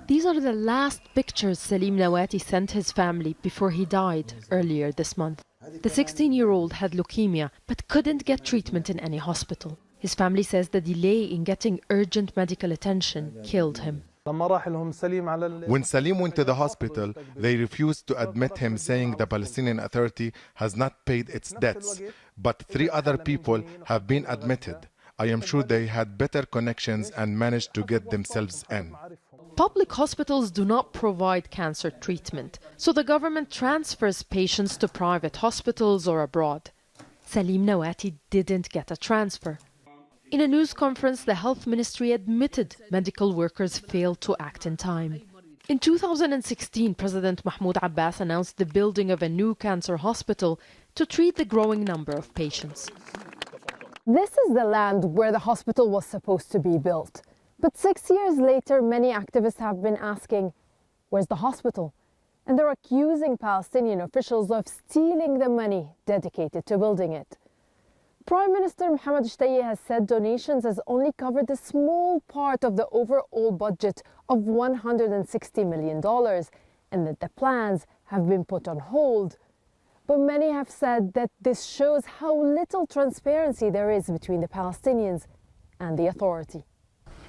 These are the last pictures Salim Nawati sent his family before he died earlier this month. The 16-year-old had leukemia but couldn't get treatment in any hospital. His family says the delay in getting urgent medical attention killed him. When Salim went to the hospital, they refused to admit him, saying the Palestinian Authority has not paid its debts. But 3 other people have been admitted. I am sure they had better connections and managed to get themselves in. Public hospitals do not provide cancer treatment, so the government transfers patients to private hospitals or abroad. Salim Nawati didn't get a transfer. In a news conference, the health ministry admitted medical workers failed to act in time. In 2016, President Mahmoud Abbas announced the building of a new cancer hospital to treat the growing number of patients. This is the land where the hospital was supposed to be built. But 6 years later, many activists have been asking, where's the hospital? And they're accusing Palestinian officials of stealing the money dedicated to building it. Prime Minister Mohammed Shtayeh has said donations has only covered a small part of the overall budget of $160 million and that the plans have been put on hold. But many have said that this shows how little transparency there is between the Palestinians and the authority.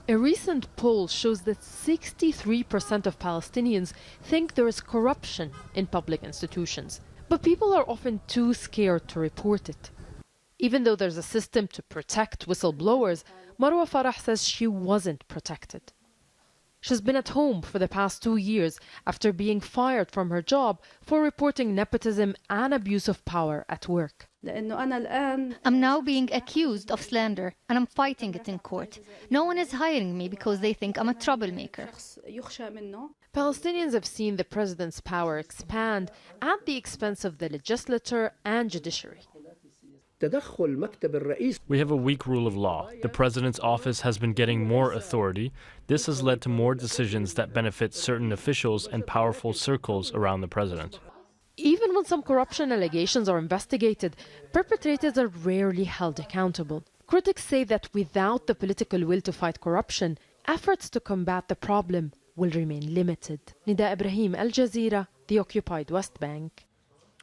A recent poll shows that 63% of Palestinians think there is corruption in public institutions, but people are often too scared to report it. Even though there's a system to protect whistleblowers, Marwa Farah says she wasn't protected. She's been at home for the past 2 years after being fired from her job for reporting nepotism and abuse of power at work. I'm now being accused of slander and I'm fighting it in court. No one is hiring me because they think I'm a troublemaker. Palestinians have seen the president's power expand at the expense of the legislature and judiciary. We have a weak rule of law. The president's office has been getting more authority. This has led to more decisions that benefit certain officials and powerful circles around the president. Even when some corruption allegations are investigated, perpetrators are rarely held accountable. Critics say that without the political will to fight corruption, efforts to combat the problem will remain limited. Nida Ibrahim, Al Jazeera, the occupied West Bank.